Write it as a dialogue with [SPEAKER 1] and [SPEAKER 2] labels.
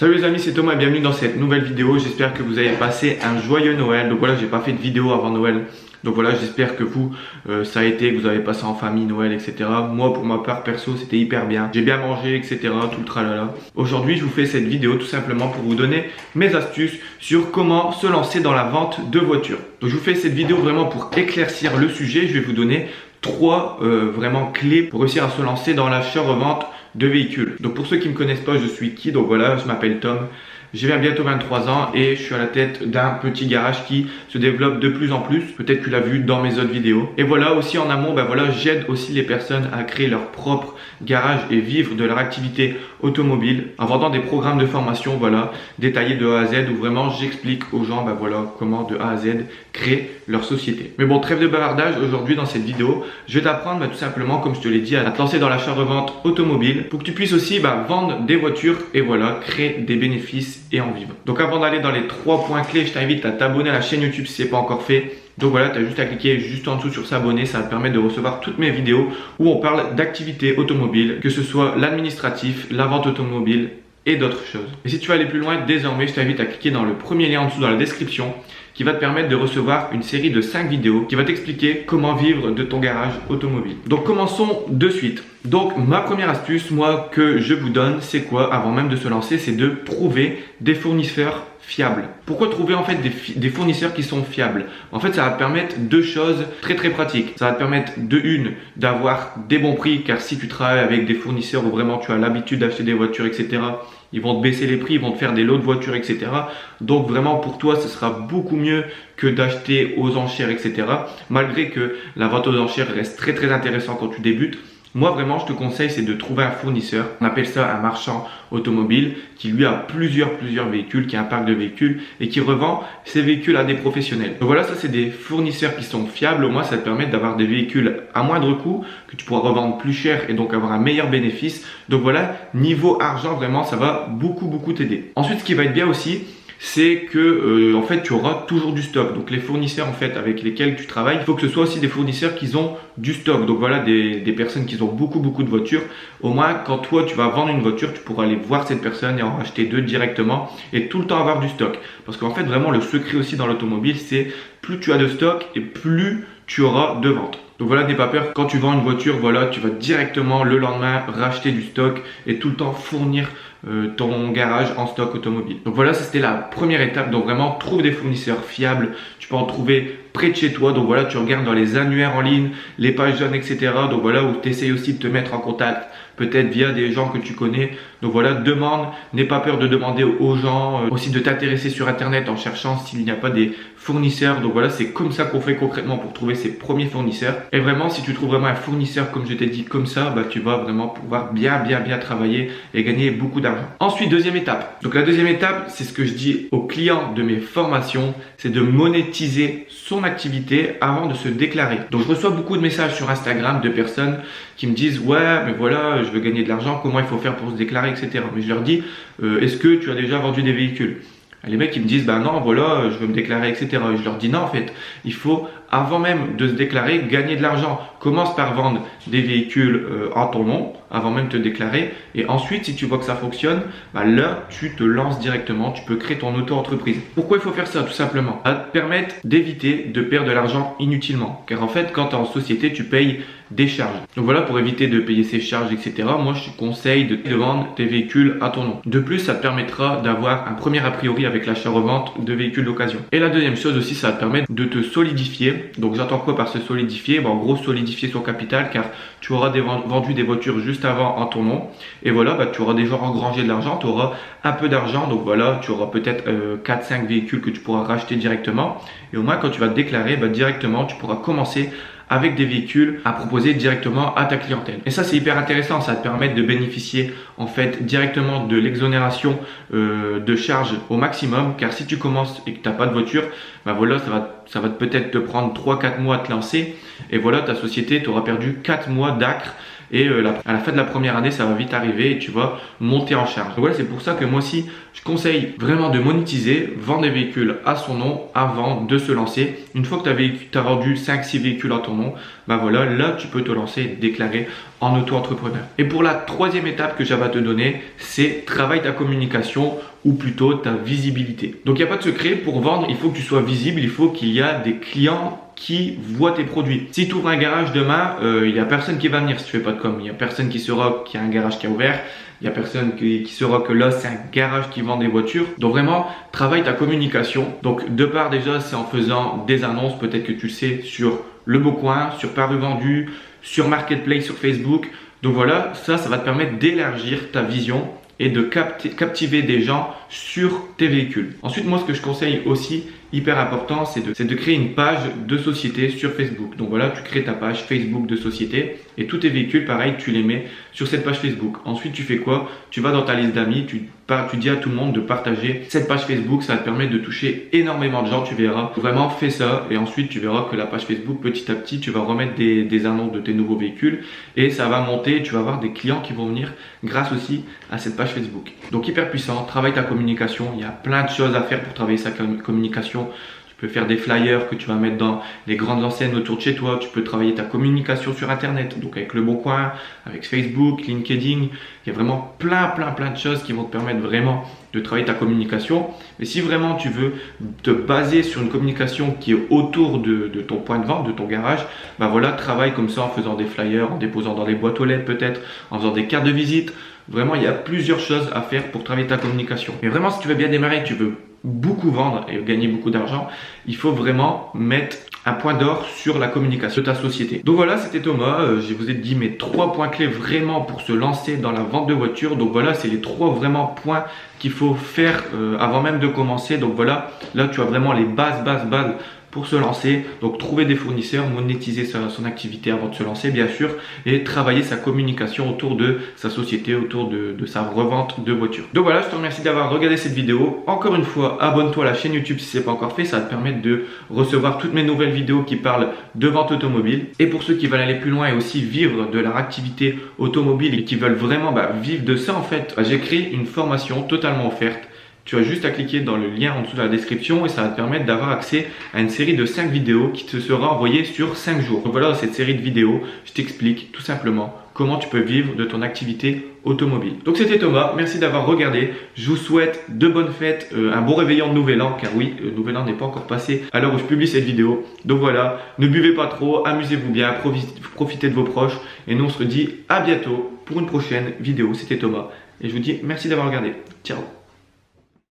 [SPEAKER 1] Salut les amis, c'est Thomas et bienvenue dans cette nouvelle vidéo. J'espère que vous avez passé un joyeux Noël. Donc voilà, j'ai pas fait de vidéo avant Noël. Donc voilà, j'espère que vous, ça a été, que vous avez passé en famille Noël, etc. Moi, pour ma part perso, c'était hyper bien. J'ai bien mangé, etc. Tout le tralala. Aujourd'hui, je vous fais cette vidéo tout simplement pour vous donner mes astuces sur comment se lancer dans la vente de voitures. Donc je vous fais cette vidéo vraiment pour éclaircir le sujet. Je vais vous donner trois vraiment clés pour réussir à se lancer dans l'achat-revente de véhicules. Donc pour ceux qui ne me connaissent pas, je suis qui? Donc voilà, je m'appelle Tom. J'ai bientôt 23 ans et je suis à la tête d'un petit garage qui se développe de plus en plus. Peut-être que tu l'as vu dans mes autres vidéos. Et voilà, aussi en amont, j'aide aussi les personnes à créer leur propre garage et vivre de leur activité automobile en vendant des programmes de formation détaillés de A à Z où vraiment j'explique aux gens comment de A à Z créer leur société. Mais bon, trêve de bavardage, aujourd'hui dans cette vidéo, je vais t'apprendre tout simplement, comme je te l'ai dit, à te lancer dans l'achat-revente automobile pour que tu puisses aussi vendre des voitures et créer des bénéfices et en vivre. Donc avant d'aller dans les 3 points clés, je t'invite à t'abonner à la chaîne YouTube si ce n'est pas encore fait. Donc voilà, tu as juste à cliquer juste en dessous sur s'abonner, ça va te permettre de recevoir toutes mes vidéos où on parle d'activités automobiles, que ce soit l'administratif, la vente automobile et d'autres choses. Et si tu veux aller plus loin, désormais, je t'invite à cliquer dans le premier lien en dessous dans la description qui va te permettre de recevoir une série de 5 vidéos qui va t'expliquer comment vivre de ton garage automobile. Donc commençons de suite. Donc ma première astuce, moi, que je vous donne, c'est quoi avant même de se lancer? C'est de trouver des fournisseurs fiables. Pourquoi trouver en fait des fournisseurs qui sont fiables? En fait, ça va te permettre deux choses très pratiques. Ça va te permettre de une, d'avoir des bons prix, car si tu travailles avec des fournisseurs où vraiment tu as l'habitude d'acheter des voitures, etc., ils vont te baisser les prix, ils vont te faire des lots de voitures, etc. Donc vraiment pour toi, ce sera beaucoup mieux que d'acheter aux enchères, etc. Malgré que la vente aux enchères reste très intéressant quand tu débutes. Moi vraiment, je te conseille, c'est de trouver un fournisseur. On appelle ça un marchand automobile qui lui a plusieurs véhicules, qui a un parc de véhicules et qui revend ces véhicules à des professionnels. Donc voilà, ça c'est des fournisseurs qui sont fiables. Au moins, ça te permet d'avoir des véhicules à moindre coût que tu pourras revendre plus cher et donc avoir un meilleur bénéfice. Donc voilà, niveau argent, vraiment, ça va beaucoup t'aider. Ensuite, ce qui va être bien aussi, c'est que en fait tu auras toujours du stock. Donc les fournisseurs en fait avec lesquels tu travailles, il faut que ce soit aussi des fournisseurs qui ont du stock. Donc voilà, des personnes qui ont beaucoup de voitures. Au moins quand toi tu vas vendre une voiture, tu pourras aller voir cette personne et en racheter deux directement et tout le temps avoir du stock. Parce qu'en fait vraiment le secret aussi dans l'automobile, c'est plus tu as de stock et plus tu auras de ventes. Donc voilà, n'aie pas peur, quand tu vends une voiture, tu vas directement le lendemain racheter du stock et tout le temps fournir ton garage en stock automobile. Donc voilà, ça c'était la première étape. Donc vraiment, trouve des fournisseurs fiables. Tu peux en trouver près de chez toi. Donc voilà, tu regardes dans les annuaires en ligne, les pages jeunes, etc. Donc voilà, où tu essayes aussi de te mettre en contact, peut-être via des gens que tu connais. Donc voilà, demande, n'aie pas peur de demander aux gens, aussi de t'intéresser sur internet en cherchant s'il n'y a pas des fournisseurs. Donc voilà, c'est comme ça qu'on fait concrètement pour trouver ses premiers fournisseurs. Et vraiment, si tu trouves vraiment un fournisseur, comme je t'ai dit, comme ça, tu vas vraiment pouvoir bien travailler et gagner beaucoup d'argent. Ensuite, deuxième étape. Donc la deuxième étape, c'est ce que je dis aux clients de mes formations, c'est de monétiser son activité avant de se déclarer. Donc je reçois beaucoup de messages sur Instagram de personnes qui me disent ouais mais voilà, je veux gagner de l'argent, comment il faut faire pour se déclarer, etc. Mais je leur dis est-ce que tu as déjà vendu des véhicules? Les mecs ils me disent non voilà, je veux me déclarer, etc. Et je leur dis non, en fait il faut avant même de se déclarer gagner de l'argent. Commence par vendre des véhicules en ton nom avant même de te déclarer, et ensuite si tu vois que ça fonctionne, là tu te lances directement, tu peux créer ton auto-entreprise. Pourquoi il faut faire ça? Tout simplement ça va te permettre d'éviter de perdre de l'argent inutilement, car en fait quand tu es en société tu payes des charges. Donc voilà, pour éviter de payer ces charges, etc., moi je te conseille de vendre tes véhicules à ton nom. De plus, ça te permettra d'avoir un premier a priori avec l'achat-revente de véhicules d'occasion. Et la deuxième chose aussi, ça va te permettre de te solidifier. Donc j'entends quoi par se solidifier? En gros, solidifier son capital, car tu auras vendu des voitures juste avant en ton nom. Et voilà, tu auras déjà engrangé de l'argent, tu auras un peu d'argent. Donc voilà, tu auras peut-être 4-5 véhicules que tu pourras racheter directement. Et au moins, quand tu vas te déclarer, directement, tu pourras commencer avec des véhicules à proposer directement à ta clientèle. Et ça c'est hyper intéressant, ça va te permettre de bénéficier en fait directement de l'exonération de charges au maximum, car si tu commences et que tu n'as pas de voiture, voilà, ça va peut-être te prendre 3-4 mois à te lancer, et voilà, ta société, tu auras perdu 4 mois d'acre et à la fin de la première année, ça va vite arriver et tu vas monter en charge. Donc voilà, c'est pour ça que moi aussi, je conseille vraiment de monétiser, vendre des véhicules à son nom avant de se lancer. Une fois que tu as vendu 5-6 véhicules à ton nom, bah voilà, là tu peux te lancer et déclarer en auto-entrepreneur. Et pour la troisième étape que j'avais à te donner, c'est travaille ta communication ou plutôt ta visibilité. Donc il n'y a pas de secret, pour vendre, il faut que tu sois visible, il faut qu'il y a des clients qui voient tes produits. Si tu ouvres un garage demain, il n'y a personne qui va venir si tu fais pas de com. Il n'y a personne qui saura qu'il y a un garage qui est ouvert. Il n'y a personne qui saura que là, c'est un garage qui vend des voitures. Donc vraiment, travaille ta communication. Donc de part déjà, c'est en faisant des annonces, peut-être que tu le sais, sur Le Bon Coin, sur Paru Vendu, sur Marketplace, sur Facebook. Donc voilà, ça va te permettre d'élargir ta vision et de captiver des gens sur tes véhicules. Ensuite, moi, ce que je conseille aussi, hyper important, c'est de créer une page de société sur Facebook. Donc voilà, tu crées ta page Facebook de société et tous tes véhicules, pareil, tu les mets sur cette page Facebook. Ensuite, tu fais quoi? Tu vas dans ta liste d'amis, tu dis à tout le monde de partager cette page Facebook. Ça va te permettre de toucher énormément de gens, tu verras. Vraiment, fais ça et ensuite, tu verras que la page Facebook, petit à petit, tu vas remettre des annonces de tes nouveaux véhicules et ça va monter. Tu vas avoir des clients qui vont venir grâce aussi à cette page Facebook. Donc, hyper puissant, travaille ta communication. Il y a plein de choses à faire pour travailler sa communication. Tu peux faire des flyers que tu vas mettre dans les grandes enseignes autour de chez toi. Tu peux travailler ta communication sur Internet, donc avec Le Bon Coin, avec Facebook, LinkedIn. Il y a vraiment plein de choses qui vont te permettre vraiment de travailler ta communication. Mais si vraiment tu veux te baser sur une communication qui est autour de ton point de vente, de ton garage, bah voilà, travaille comme ça en faisant des flyers, en déposant dans les boîtes aux lettres peut-être, en faisant des cartes de visite. Vraiment, il y a plusieurs choses à faire pour travailler ta communication. Mais vraiment, si tu veux bien démarrer, tu veux beaucoup vendre et gagner beaucoup d'argent, il faut vraiment mettre un point d'or sur la communication de ta société. Donc voilà, c'était Thomas. Je vous ai dit mes 3 points clés vraiment pour se lancer dans la vente de voitures. Donc voilà, c'est les 3 vraiment points qu'il faut faire avant même de commencer. Donc voilà, là tu as vraiment les bases pour se lancer. Donc trouver des fournisseurs, monétiser son activité avant de se lancer bien sûr, et travailler sa communication autour de sa société, autour de sa revente de voitures. Donc voilà, je te remercie d'avoir regardé cette vidéo. Encore une fois, abonne-toi à la chaîne YouTube si ce n'est pas encore fait, ça va te permettre de recevoir toutes mes nouvelles vidéos qui parlent de vente automobile. Et pour ceux qui veulent aller plus loin et aussi vivre de leur activité automobile et qui veulent vraiment vivre de ça en fait, j'ai créé une formation totalement offerte. Tu as juste à cliquer dans le lien en dessous de la description et ça va te permettre d'avoir accès à une série de 5 vidéos qui te sera envoyée sur 5 jours. Donc voilà, dans cette série de vidéos, je t'explique tout simplement comment tu peux vivre de ton activité automobile. Donc c'était Thomas, merci d'avoir regardé. Je vous souhaite de bonnes fêtes, un bon réveillon de Nouvel An, car oui, le Nouvel An n'est pas encore passé à l'heure où je publie cette vidéo. Donc voilà, ne buvez pas trop, amusez-vous bien, profitez de vos proches et nous on se dit à bientôt pour une prochaine vidéo. C'était Thomas et je vous dis merci d'avoir regardé. Ciao.